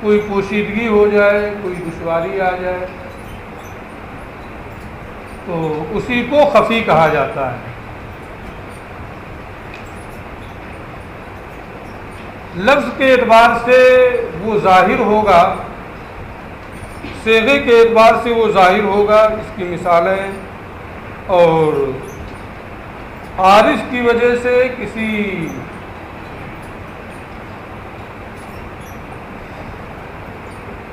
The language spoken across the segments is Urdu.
کوئی پوشیدگی ہو جائے، کوئی دشواری آ جائے، تو اسی کو خفی کہا جاتا ہے۔ لفظ کے اعتبار سے وہ ظاہر ہوگا، صیغے کے اعتبار سے وہ ظاہر ہوگا، اس کی مثالیں، اور عارض کی وجہ سے کسی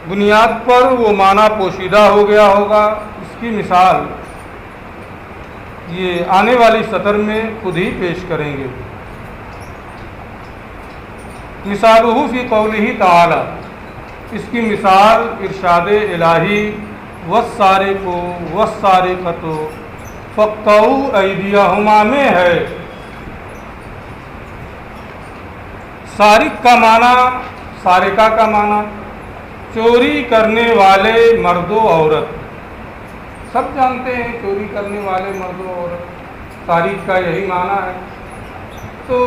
بنیاد پر وہ معنی پوشیدہ ہو گیا ہوگا، اس کی مثال یہ آنے والی سطر میں خود ہی پیش کریں گے۔ مثالہ فی قولہ تعالی، اس کی مثال ارشاد الہی والسارق والسارقۃ فاقطعوا ایدیہما میں ہے۔ سارق کا معنی، سارقہ کا معنی چوری کرنے والے مرد و عورت، سب جانتے ہیں چوری کرنے والے مرد و عورت، سارق کا یہی معنی ہے۔ تو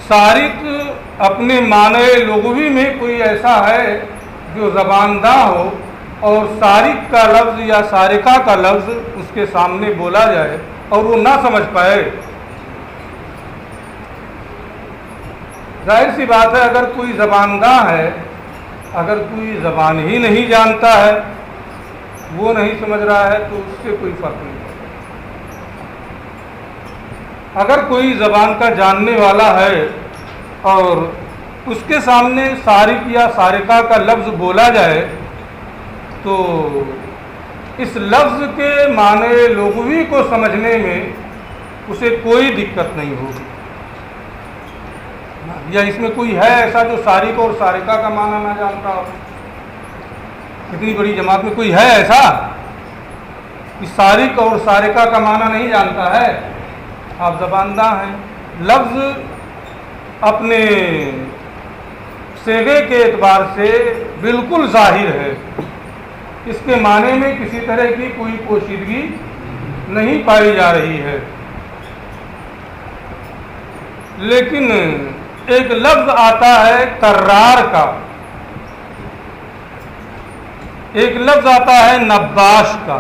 سارق اپنے معنی لغوی میں کوئی ایسا ہے جو زبانداں ہو اور سارق کا لفظ یا سارقہ کا لفظ اس کے سامنے بولا جائے اور وہ نہ سمجھ پائے۔ ظاہر سی بات ہے، اگر کوئی زبانداں ہے، اگر کوئی زبان ہی نہیں جانتا ہے، وہ نہیں سمجھ رہا ہے، تو اس سے کوئی فرق نہیں۔ اگر کوئی زبان کا جاننے والا ہے اور اس کے سامنے سارق یا سارقہ کا لفظ بولا جائے تو اس لفظ کے معنی لغوی کو سمجھنے میں اسے کوئی دقت نہیں ہوگی۔ یا اس میں کوئی ہے ایسا جو سارق اور سارقہ کا معنی نہ جانتا ہو؟ اتنی بڑی جماعت میں کوئی ہے ایسا کہ سارق اور سارقہ کا معنی نہیں جانتا ہے؟ آپ زبانداں ہیں، لفظ اپنے صیغے کے اعتبار سے بالکل ظاہر ہے، اس کے معنی میں کسی طرح کی کوئی پوشیدگی نہیں پائی جا رہی ہے۔ لیکن ایک لفظ آتا ہے کرار کا، ایک لفظ آتا ہے نباش کا۔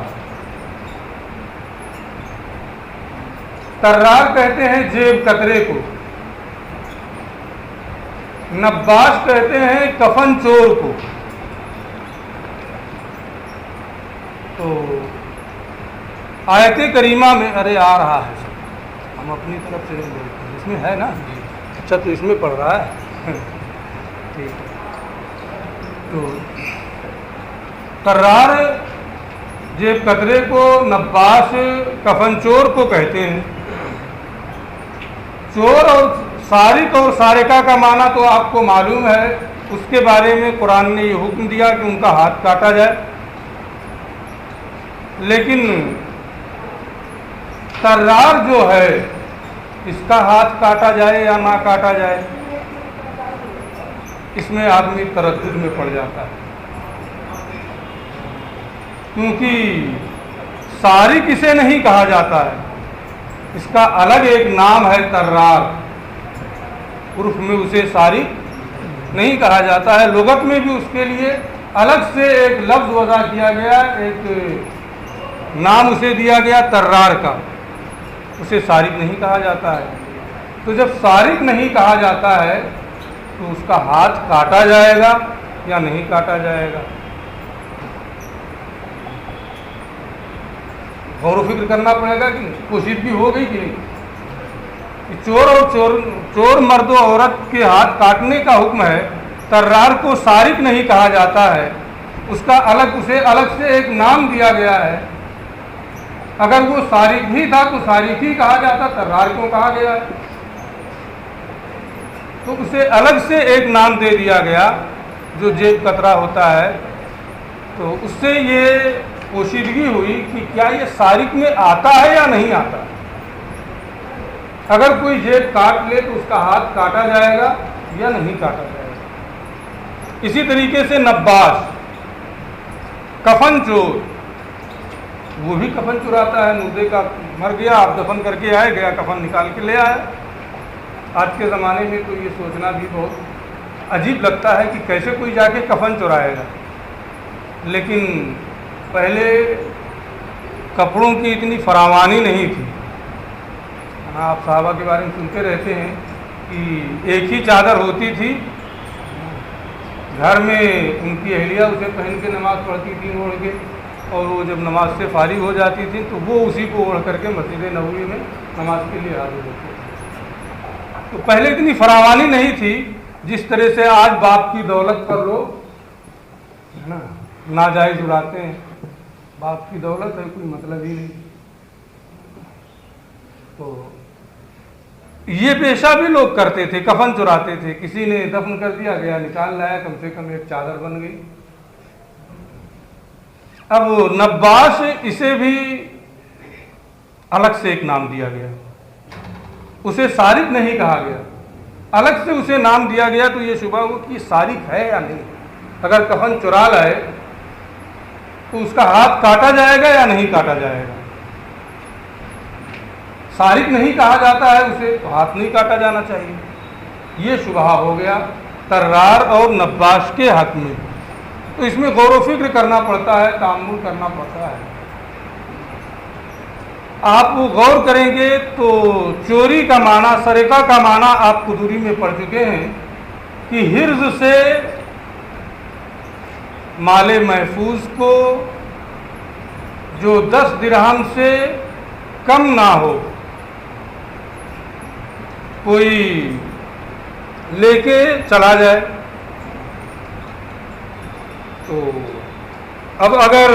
کرار کہتے ہیں جیب کترے کو، نباش کہتے ہیں کفن چور کو۔ تو آیت کریمہ میں آ رہا ہے، ہم اپنی طرف سے نہیں بولتے، اس میں ہے نا؟ اچھا، تو اس میں پڑھ رہا ہے، ٹھیک۔ تو کرار جیب کترے کو، نباش کفن چور کو کہتے ہیں۔ چور اور سارق اور سارقہ کا معنی تو آپ کو معلوم ہے، اس کے بارے میں قرآن نے یہ حکم دیا کہ ان کا ہاتھ کاٹا جائے۔ لیکن کرار جو ہے، اس کا ہاتھ کاٹا جائے یا نہ کاٹا جائے، اس میں آدمی تردد میں پڑ جاتا ہے، کیونکہ سارق اسے نہیں کہا جاتا ہے، اس کا الگ ایک نام ہے کرار، عرف میں اسے سارق نہیں کہا جاتا ہے، لغت میں بھی اس کے لیے الگ سے ایک لفظ وضع کیا گیا، ایک نام اسے دیا گیا کرار کا، اسے سارق نہیں کہا جاتا ہے۔ تو جب سارق نہیں کہا جاتا ہے تو اس کا ہاتھ کاٹا جائے گا یا نہیں کاٹا جائے گا؟ غور و فکر کرنا پڑے گا کہ پوشیدگی ہو گئی کہ نہیں۔ چور اور چور مرد و عورت کے ہاتھ کاٹنے کا حکم ہے، کرار کو سارق نہیں کہا جاتا ہے، اس کا اسے الگ سے ایک نام دیا گیا ہے۔ اگر وہ سارق ہی تھا تو سارق ہی کہا جاتا، کرار کیوں کہا گیا ہے؟ تو اسے الگ سے ایک نام دے دیا گیا جو جیب کترا ہوتا ہے۔ تو اس سے یہ پوشیدگی ہوئی کہ کیا یہ سارق میں آتا ہے یا نہیں آتا۔ اگر کوئی جیب کاٹ لے تو اس کا ہاتھ کاٹا جائے گا یا نہیں کاٹا جائے گا۔ اسی طریقے سے نباش، کفن چور، وہ بھی کفن چراتا ہے، مردے کا مر گیا، آپ دفن کر کے آئے، گیا کفن نکال کے لے آیا۔ آج کے زمانے میں تو یہ سوچنا بھی بہت عجیب لگتا ہے کہ کیسے کوئی جا کے کفن چرائے گا، لیکن پہلے کپڑوں کی اتنی فراوانی نہیں تھی. آپ صحابہ کے بارے میں سنتے رہتے ہیں کہ ایک ہی چادر ہوتی تھی، گھر میں ان کی اہلیہ اسے پہن کے نماز پڑھتی تھی اوڑھ کے، اور وہ جب نماز سے فارغ ہو جاتی تھی تو وہ اسی کو اوڑھ کر کے مسجد نبوی میں نماز کے لیے حاضر ہوتے تھے. تو پہلے اتنی فراوانی نہیں تھی جس طرح سے آج باپ کی دولت پر لوگ ہے نا ناجائز اڑاتے ہیں. باپ کی دولت ہے، کوئی مطلب ہی نہیں. تو یہ پیشہ بھی لوگ کرتے تھے، کفن چراتے تھے. کسی نے دفن کر دیا، گیا نکال لایا، کم سے کم ایک چادر بن گئی. اب نباش اسے بھی الگ سے ایک نام دیا گیا، اسے سارق نہیں کہا گیا، الگ سے اسے نام دیا گیا. تو یہ شبہ ہو کہ سارق ہے یا نہیں. اگر کفن چرا لائے تو اس کا ہاتھ کاٹا جائے گا یا نہیں کاٹا جائے گا. سارق نہیں کہا جاتا ہے اسے، تو ہاتھ نہیں کاٹا جانا چاہیے. یہ شبہ ہو گیا طرار اور نباش کے حق میں. تو اس میں غور و فکر کرنا پڑتا ہے، تأمل کرنا پڑتا ہے. آپ غور کریں گے تو چوری کا معنی، سرقہ کا معنی آپ قدوری میں پڑھ چکے ہیں کہ حرز سے مال محفوظ کو جو 10 درہم سے کم نہ ہو کوئی لے کے چلا جائے. تو اب اگر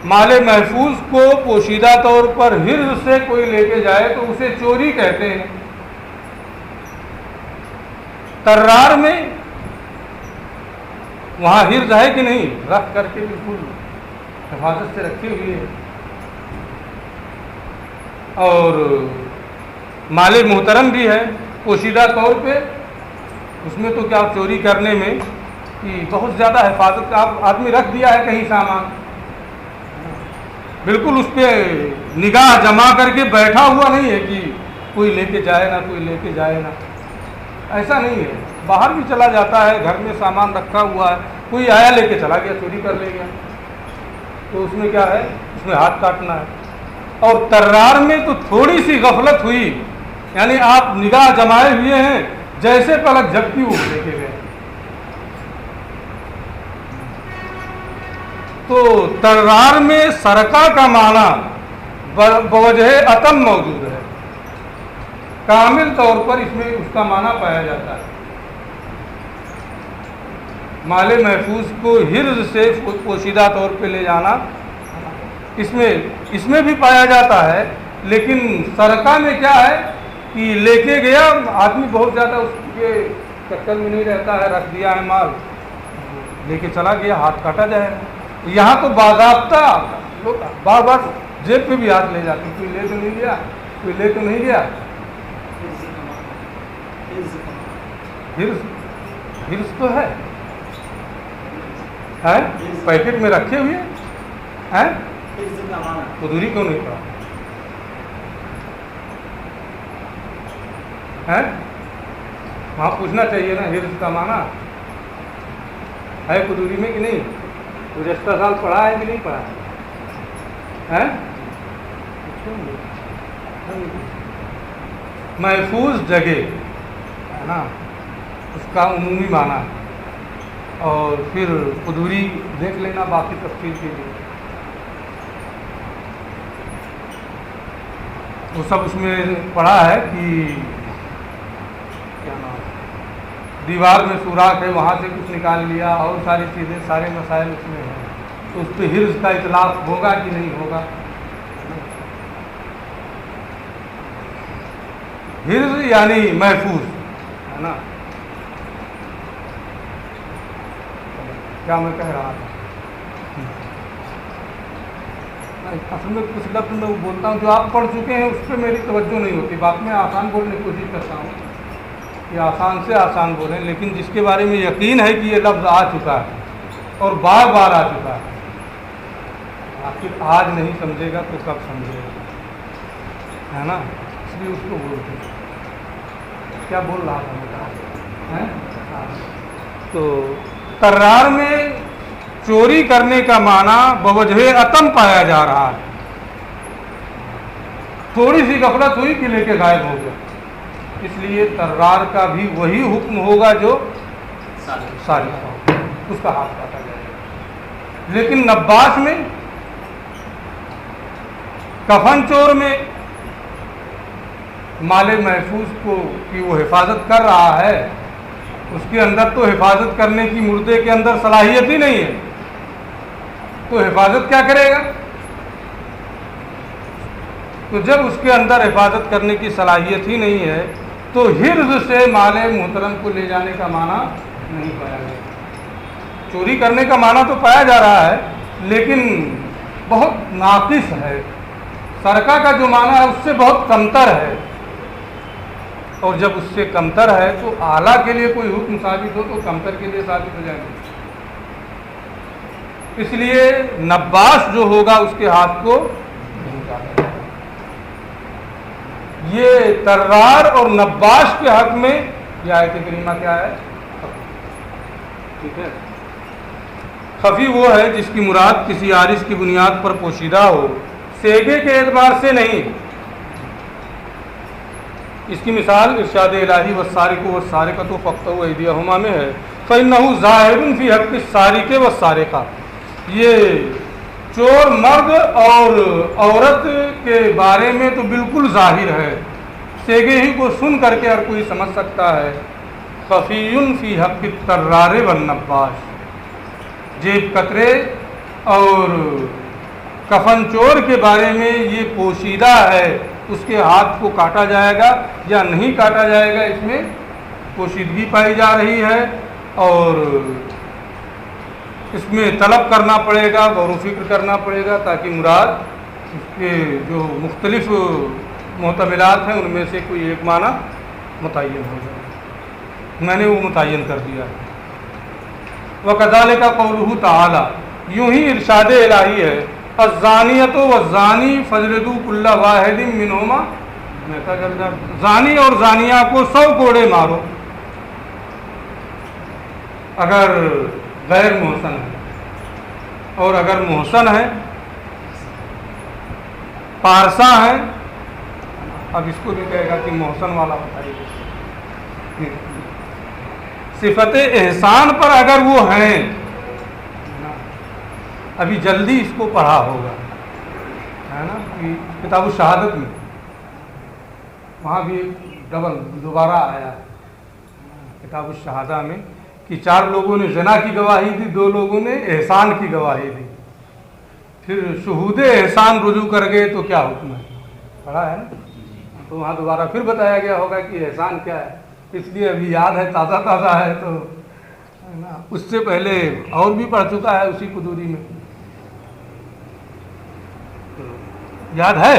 مال محفوظ کو پوشیدہ طور پر حرز سے کوئی لے کے جائے تو اسے چوری کہتے ہیں. طرار میں وہاں حرز ہے کہ نہیں، رکھ کر کے بالکل حفاظت سے رکھے ہوئے ہیں. اور مال محترم بھی ہے پوشیدہ طور پہ، اس میں تو کیا چوری کرنے میں کہ بہت زیادہ حفاظت کا آدمی رکھ دیا ہے کہیں سامان، بالکل اس پہ نگاہ جما کر کے بیٹھا ہوا نہیں ہے کہ کوئی لے کے جائے نہ، کوئی لے کے جائے نہ. ایسا نہیں ہے. باہر بھی چلا جاتا ہے، گھر میں سامان رکھا ہوا ہے، کوئی آیا لے کے چلا گیا، چوری کر لے گیا، تو اس میں کیا ہے، اس میں ہاتھ کاٹنا ہے. اور طرار میں تو تھوڑی سی غفلت ہوئی، یعنی آپ نگاہ جمائے ہوئے ہیں، جیسے پلک جھپکی وہ لے کے گئے. تو طرار میں سرقہ کا معنی بوجہ عتم موجود ہے، کامل طور پر اس میں اس کا معنی پایا جاتا ہے. مال محفوظ کو حرز سے پوشیدہ طور پہ لے جانا اس میں بھی پایا جاتا ہے. لیکن سرقہ میں کیا ہے کہ لے کے گیا آدمی، بہت زیادہ اس کے چکر میں نہیں رہتا ہے، رکھ دیا ہے مال، لے کے چلا گیا، ہاتھ کاٹا جائے. یہاں تو باضابطہ لوگ بار بار جیب پہ بھی ہاتھ لے جاتے، کوئی لے تو نہیں گیا، کوئی لے تو نہیں گیا. حرز تو ہے، پیکٹ میں رکھے ہوئے ہیں. قدوری کیوں نہیں پڑا ہے؟ وہاں پوچھنا چاہیے نا، حرز کا معنی ہے قدوری میں کہ نہیں؟ گزشتہ سال پڑھا ہے کہ نہیں پڑھا ہے؟ محفوظ جگہ ہے نا، اس کا عمومی معنی ہے. اور پھر قدوری دیکھ لینا باقی تفصیل کے لیے، وہ سب اس میں پڑھا ہے کہ کیا نام، دیوار میں سوراخ ہے، وہاں سے کچھ نکال لیا، اور ساری چیزیں، سارے مسائل اس میں ہیں. تو اس پہ حرز کا اطلاق ہوگا کہ نہیں ہوگا. حرز یعنی محفوظ ہے نا. کیا میں کہہ رہا تھا، اصل میں کچھ لفظ میں وہ بولتا ہوں جو آپ پڑھ چکے ہیں اس پہ میری توجہ نہیں ہوتی. بات میں آسان بولنے کی کوشش کرتا ہوں کہ آسان سے آسان بولیں، لیکن جس کے بارے میں یقین ہے کہ یہ لفظ آ چکا ہے اور بار بار آ چکا ہے، آخر آج نہیں سمجھے گا تو کب سمجھے گا، ہے نا. اس لیے اس کو بولتے ہیں. کیا بول رہا تھا میں؟ تو ترار میں چوری کرنے کا معنی بوجہ عتم پایا جا رہا ہے، تھوڑی سی غفلت ہوئی کہ لے کے غائب ہو گیا، اس لیے ترار کا بھی وہی حکم ہوگا جو سارق کا، اس کا ہاتھ کاٹا جائے گا۔ لیکن نباش میں، کفن چور میں مال محفوظ کو کی وہ حفاظت کر رہا ہے، اس کے اندر تو حفاظت کرنے کی مردے کے اندر صلاحیت ہی نہیں ہے، تو حفاظت کیا کرے گا؟ تو جب اس کے اندر حفاظت کرنے کی صلاحیت ہی نہیں ہے تو حرز سے مال محترم کو لے جانے کا معنی نہیں پایا گیا۔ چوری کرنے کا معنی تو پایا جا رہا ہے لیکن بہت ناقص ہے، سرقہ کا جو معنی ہے اس سے بہت کمتر ہے، اور جب اس سے کمتر ہے تو اعلیٰ کے لیے کوئی حکم ثابت ہو تو کمتر کے لیے ثابت ہو جائے گا۔ اس لیے نباش جو ہوگا اس کے ہاتھ کو نہیں کاٹا جائے گا۔ یہ ترار اور نباش کے حق میں یہ آیت کریمہ کیا ہے؟ ٹھیک ہے، خفی وہ ہے جس کی مراد کسی عارض کی بنیاد پر پوشیدہ ہو، سیگے کے اعتبار سے نہیں۔ اس کی مثال ارشاد الہی والسارق والسارقۃ فاقطعوا ایدیہما میں ہے، فإنہ ظاہر فی حق السارق والسارقہ، یہ چور مرد اور عورت کے بارے میں تو بالکل ظاہر ہے، سیگے ہی کو سن کر کے ہر کوئی سمجھ سکتا ہے۔ خفی فی حق الترار والنباش، جیب کترے اور کفن چور کے بارے میں یہ پوشیدہ ہے، اس کے ہاتھ کو کاٹا جائے گا یا نہیں کاٹا جائے گا، اس میں پوشیدگی پائی جا رہی ہے، اور اس میں طلب کرنا پڑے گا، غور و فکر کرنا پڑے گا، تاکہ مراد اس کے جو مختلف محتملات ہیں ان میں سے کوئی ایک معنی متعین ہو جائے۔ میں نے وہ متعین کر دیا ہے۔ وَكَذَلِكَ قَوْلُهُ تَعَالَى، یوں ہی ارشاد الہی ہے، الزَّانِيَةُ وَالزَّانِي فَاجْلِدُوا كُلَّ وَاحِدٍ مِّنْهُمَا مِائَةَ جَلْدَةٍ، زانی اور زانیہ کو 100 کوڑے مارو اگر غیر محسن ہے، اور اگر محسن ہے، پارسا ہے، اب اس کو بھی کہے گا کہ محسن والا بتائیے، صفت احسان پر اگر وہ ہیں، ابھی جلدی اس کو پڑھا ہوگا، ہے نا، کتاب الشہادت میں وہاں بھی دوبارہ آیا کتاب الشہادہ میں کہ 4 لوگوں نے زنا کی گواہی دی، 2 لوگوں نے احسان کی گواہی دی، پھر شہود احسان رجوع کر گئے تو کیا حکم ہے، پڑھا ہے نا، تو وہاں دوبارہ پھر بتایا گیا ہوگا کہ احسان کیا ہے، اس لیے ابھی یاد ہے، تازہ تازہ ہے، تو اس سے پہلے اور بھی پڑھ چکا ہے اسی قدوری میں، یاد ہے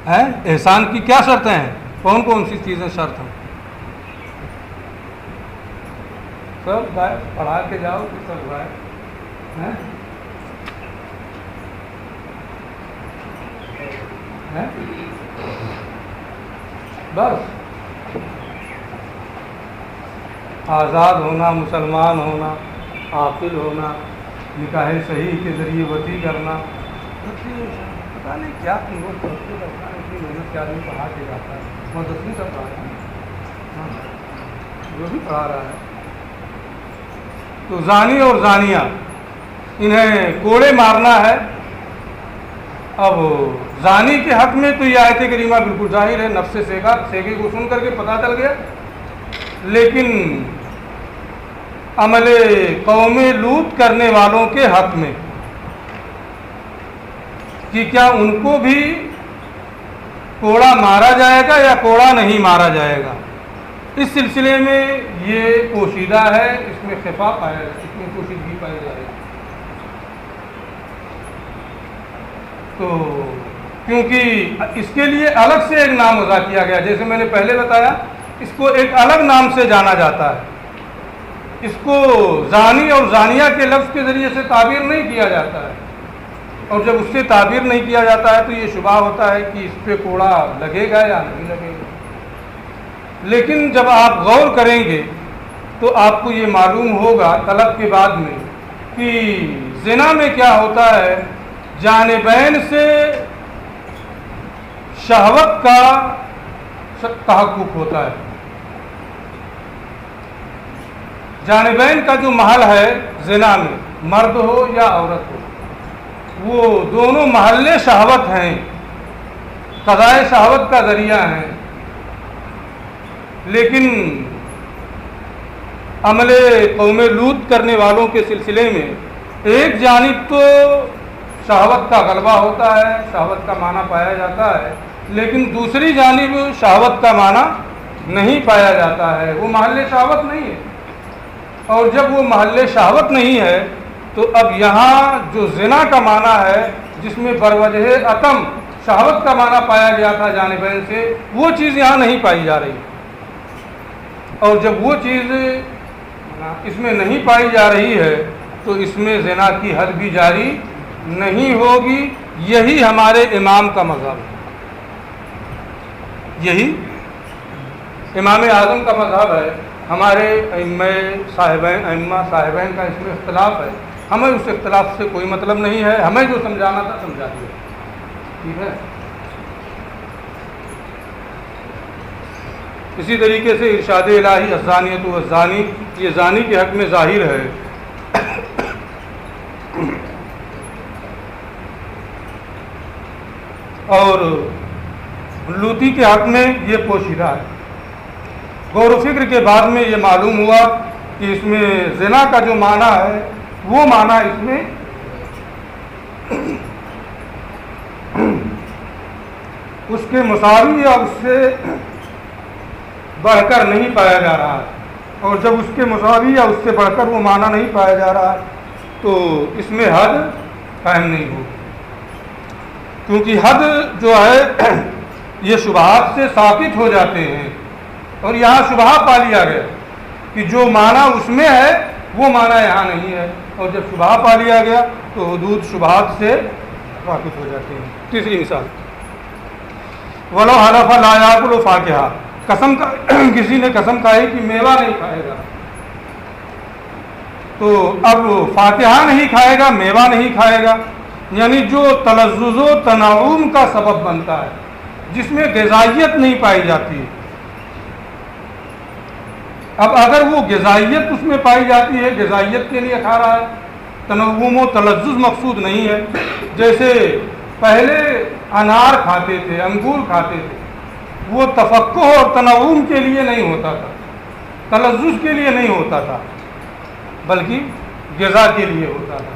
احسان کی کیا شرطیں ہیں، کون کون سی چیزیں شرط ہیں، سب پڑھا کے جاؤ کہ سب بھائی بس آزاد ہونا، مسلمان ہونا، عاقل ہونا، نکاح صحیح کے ذریعے وطی کرنا، پتہ نہیں کیا محنت کے آدمی پڑھا کے جاتا ہے، وہ 10ویں تک پڑھا رہا ہے، جو بھی پڑھا رہا ہے۔ تو زانی اور زانیہ انہیں کوڑے مارنا ہے۔ اب زانی کے حق میں تو یہ آیت کریمہ بالکل ظاہر ہے، نفس سیگے کو سن کر کے پتہ چل گیا، لیکن عمل قوم لوط کرنے والوں کے حق میں کہ کیا ان کو بھی کوڑا مارا جائے گا یا کوڑا نہیں مارا جائے گا، اس سلسلے میں یہ پوشیدہ ہے، اس میں خفا پایا ہے، اس میں پوشیدگی پائی جائے گی۔ تو کیونکہ اس کے لیے الگ سے ایک نام وضع کیا گیا، جیسے میں نے پہلے بتایا، اس کو ایک الگ نام سے جانا جاتا ہے، اس کو زانی اور زانیہ کے لفظ کے ذریعے سے تعبیر نہیں کیا جاتا ہے، اور جب اس سے تعبیر نہیں کیا جاتا ہے تو یہ شبہ ہوتا ہے کہ اس پہ کوڑا لگے گا یا نہیں لگے گا۔ لیکن جب آپ غور کریں گے تو آپ کو یہ معلوم ہوگا طلب کے بعد میں کہ زنا میں کیا ہوتا ہے، جانبین سے شہوت کا تحقق ہوتا ہے. جانبین کا جو محل ہے زنا میں، مرد ہو یا عورت ہو، وہ دونوں محلے شہوت ہیں، قضائے شہوت کا ذریعہ ہیں. لیکن عمل قوم لوط کرنے والوں کے سلسلے میں ایک جانب تو شہوت کا غلبہ ہوتا ہے، شہوت کا معنی پایا جاتا ہے، لیکن دوسری جانب شہوت کا معنی نہیں پایا جاتا ہے، وہ محل شہوت نہیں ہے. اور جب وہ محل شہوت نہیں ہے تو اب یہاں جو زنا کا معنی ہے، جس میں بروجہ عتم شہوت کا معنی پایا گیا تھا جانبین سے، وہ چیز یہاں نہیں پائی جا رہی. اور جب وہ چیز اس میں نہیں پائی جا رہی ہے تو اس میں زنا کی حد بھی جاری نہیں ہوگی. یہی ہمارے امام کا مذہب ہے، یہی امام اعظم کا مذہب ہے. ہمارے ائمہ صاحبین کا اس میں اختلاف ہے، ہمیں اس اختلاف سے کوئی مطلب نہیں ہے، ہمیں جو سمجھانا تھا سمجھا دیا. ٹھیک ہے. اسی طریقے سے ارشاد الہی الزانیۃ والزانی، یہ زانی کے حق میں ظاہر ہے، اور لوطی کے حق میں یہ پوشیدہ ہے. غور و فکر کے بعد میں یہ معلوم ہوا کہ اس میں زنا کا جو معنی ہے وہ معنی اس میں اس کے مساوی یا اس سے بڑھ کر نہیں پایا جا رہا ہے. اور جب اس کے مساوی یا اس سے بڑھ کر وہ معنی نہیں پایا جا رہا ہے تو اس میں حد قائم نہیں ہوگی، کیونکہ حد جو ہے یہ شبہات سے ثابت ہو جاتے ہیں. اور یہاں شبہہ پا لیا گیا کہ جو معنی اس میں ہے وہ معنی یہاں نہیں ہے، اور جب شبہہ پا لیا گیا تو حدود شبہات سے ثابت ہو جاتے ہیں. تیسری مثال، ولو حلف لا یاکل فاکہہ، قسم کا کسی نے قسم کھائی کہ میوہ نہیں کھائے گا، تو اب فاکہہ نہیں کھائے گا، میوہ نہیں کھائے گا، یعنی جو تلذذ و تنعم کا سبب بنتا ہے، جس میں غذائیت نہیں پائی جاتی ہے. اب اگر وہ غذائیت اس میں پائی جاتی ہے، غذائیت کے لیے کھا رہا ہے، تنعم و تلذذ مقصود نہیں ہے. جیسے پہلے انار کھاتے تھے، انگور کھاتے تھے، وہ تفقہ اور تنعم کے لیے نہیں ہوتا تھا، تلذذ کے لیے نہیں ہوتا تھا، بلکہ غذا کے لیے ہوتا تھا.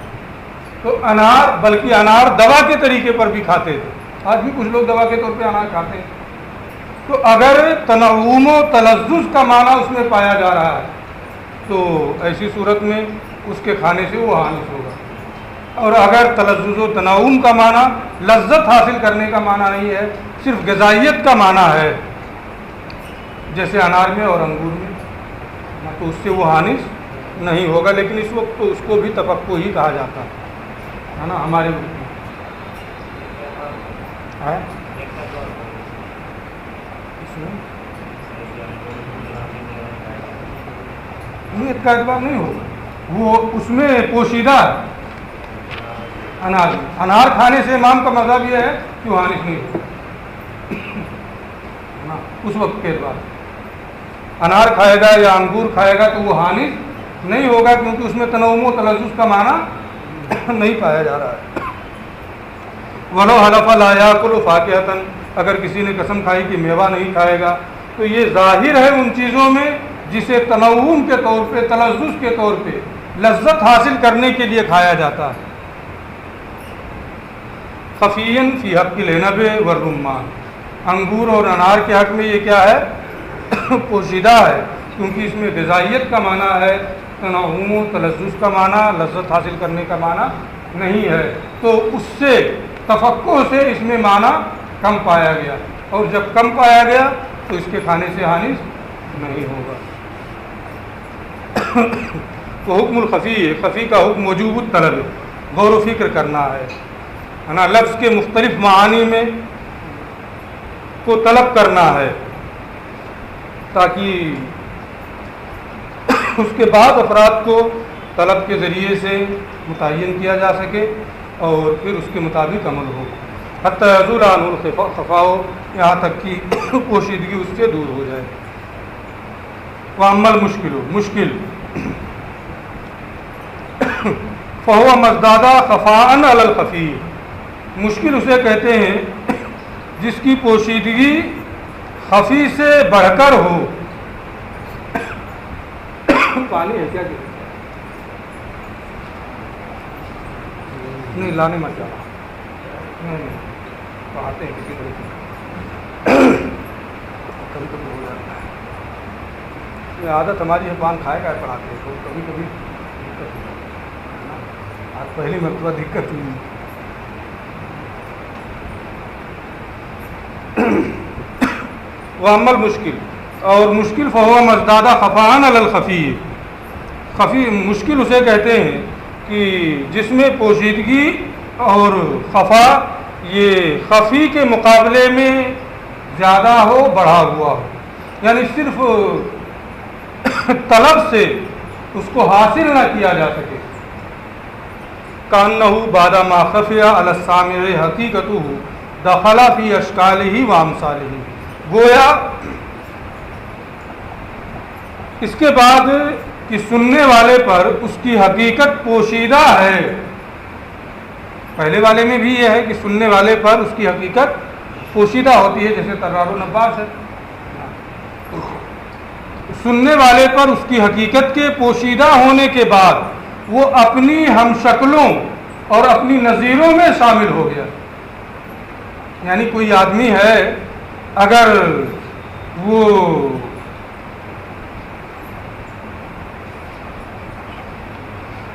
تو انار، بلکہ انار دوا کے طریقے پر بھی کھاتے تھے، آج بھی کچھ لوگ دوا کے طور پہ انار کھاتے ہیں. تو اگر تنعم و تلذذ کا معنی اس میں پایا جا رہا ہے تو ایسی صورت میں اس کے کھانے سے وہ حانث ہوگا. اور اگر تلذذ و تنعم کا معنی لذت حاصل کرنے کا معنی نہیں ہے، صرف غذائیت کا معنی ہے، جیسے انار میں اور انگور میں، تو اس سے وہ حانث نہیں ہوگا. لیکن اس وقت تو اس کو بھی تفقہ ہی کہا جاتا ہے نا ہمارے ملک میں. نیت کا اعتبار نہیں ہوگا، وہ اس میں پوشیدہ ہے. انار کھانے سے امام کا مذہب یہ ہے کہ وہ حانث نہیں ہوگا اس وقت کے بعد. انار کھائے گا یا انگور کھائے گا تو وہ حانث نہیں ہوگا، کیونکہ اس میں تنعم و تلذذ کا معنی نہیں پایا جا رہا ہے. ولو حلف لا یاکل فاکہۃ، اگر کسی نے قسم کھائی کہ میوہ نہیں کھائے گا تو یہ ظاہر ہے ان چیزوں میں جسے تنعم کے طور پہ، تلذذ کے طور پہ، لذت حاصل کرنے کے لیے کھایا جاتا ہے. خفیًا فی حق العنب والرمان، انگور اور انار کے حق میں یہ کیا ہے؟ پوشیدہ ہے، کیونکہ اس میں غذائیت کا معنی ہے، تنعم و تلذذ کا معنی، لذت حاصل کرنے کا معنی نہیں ہے. تو اس سے تفقہ سے اس میں معنی کم پایا گیا، اور جب کم پایا گیا تو اس کے کھانے سے حانث نہیں ہوگا. تو حکم الخفی ہے، خفی کا حکم وجوب الطلب، غور و فکر کرنا ہے نا، لفظ کے مختلف معانی میں کو طلب کرنا ہے تاکہ اس کے بعد افراد کو طلب کے ذریعے سے متعین کیا جا سکے اور پھر اس کے مطابق عمل ہو، حتی یزول عنہ الخفاء، یہاں تک کہ پوشیدگی اس سے دور ہو جائے۔ واما المشکل، مشکل فہو مزداد خفاء علی الخفی، مشکل اسے کہتے ہیں جس کی پوشیدگی خفی سے بڑھ کر ہو۔ پانی ہے کیا کہ نہیں لانے مت جانا، نہیں پڑھاتے ہیں کسی طرح سے، کبھی کبھی ہو جاتا ہے، یہ عادت ہماری ہے، پان کھائے گا پڑھاتے ہیں تو کبھی کبھی دقت ہوئی، آج پہلی مرتبہ دقت ہوئی۔ واما المشکل، اور مشکل فہو مزداد خفاء علی الخفی، خفی مشکل اسے کہتے ہیں کہ جس میں پوشیدگی اور خفا یہ خفی کے مقابلے میں زیادہ ہو، بڑھا ہوا ہو، یعنی صرف طلب سے اس کو حاصل نہ کیا جا سکے۔ کانہ بعد ما خفی علی السامع حقیقتہ دخل فی اشکالہ و امثالہ، گویا اس کے بعد کہ سننے والے پر اس کی حقیقت پوشیدہ ہے، پہلے والے میں بھی یہ ہے کہ سننے والے پر اس کی حقیقت پوشیدہ ہوتی ہے، جیسے ترار و نباس ہے، سننے والے پر اس کی حقیقت کے پوشیدہ ہونے کے بعد وہ اپنی ہم شکلوں اور اپنی نظیروں میں شامل ہو گیا۔ یعنی کوئی آدمی ہے، اگر وہ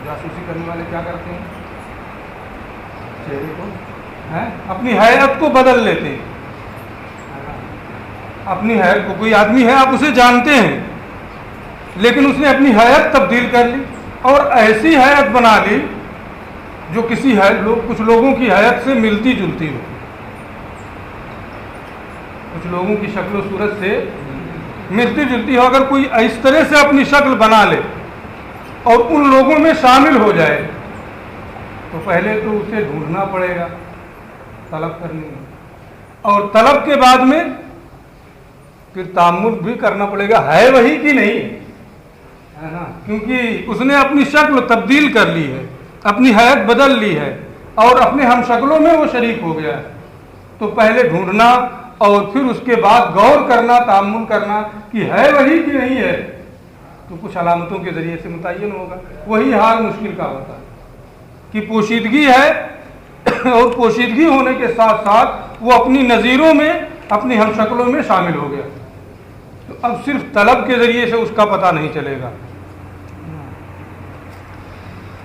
جاسوسی کرنے والے کیا کرتے ہیں، چہرے کو اپنی حیت کو بدل لیتے ہیں، اپنی حیت کو، کوئی آدمی ہے آپ اسے جانتے ہیں لیکن اس نے اپنی حیت تبدیل کر لی اور ایسی حیت بنا لی جو کسی کچھ لوگوں کی حیت سے ملتی جلتی ہو، کچھ لوگوں کی شکل و صورت سے ملتی جلتی ہو۔ اگر کوئی اس طرح سے اپنی شکل بنا لے اور ان لوگوں میں شامل ہو جائے تو پہلے تو اسے ڈھونڈنا پڑے گا طلب کرنے میں، اور طلب کے بعد میں پھر تأمل بھی کرنا پڑے گا ہے وہی کہ نہیں ہے نا، کیونکہ اس نے اپنی شکل تبدیل کر لی ہے، اپنی حیت بدل لی ہے اور اپنے ہم شکلوں میں وہ شریک ہو گیا ہے، تو پہلے ڈھونڈنا اور پھر اس کے بعد غور کرنا، تأمل کرنا کہ ہے وہی کہ نہیں ہے، تو کچھ علامتوں کے ذریعے سے متعین ہوگا۔ وہی حال مشکل کا ہوتا ہے کہ پوشیدگی ہے اور پوشیدگی ہونے کے ساتھ ساتھ وہ اپنی نظیروں میں، اپنی ہم شکلوں میں شامل ہو گیا، تو اب صرف طلب کے ذریعے سے اس کا پتہ نہیں چلے گا۔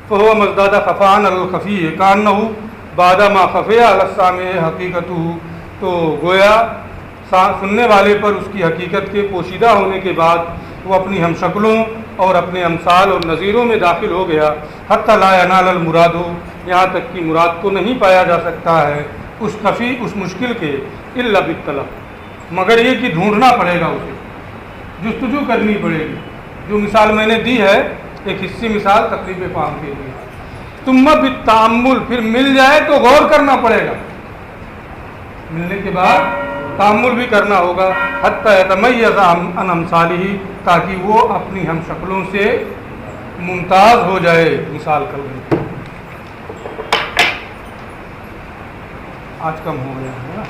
فهو مزداد خفاء علی الخفی کانہ بعد ما خفی علی السامع حقیقتہ، تو گویا سننے والے پر اس کی حقیقت کے پوشیدہ ہونے کے بعد وہ اپنی ہم شکلوں اور اپنے امثال اور نظیروں میں داخل ہو گیا، حتی لا ینال المراد، یہاں تک کہ مراد کو نہیں پایا جا سکتا ہے اس خفی، اس مشکل کے، الا بالطلب، مگر یہ کہ ڈھونڈنا پڑے گا، اسے جستجو کرنی پڑے گی۔ جو مثال میں نے دی ہے ایک حصی مثال تقریب فہم کے لیے، ثم بالتأمل، پھر مل جائے تو غور کرنا پڑے گا، ملنے کے بعد تأمل بھی کرنا ہوگا، حتی یتمیز عن امثالہ، تاکہ وہ اپنی ہم شکلوں سے ممتاز ہو جائے۔ مثال کر لیں، آج کم ہو گیا ہے نا۔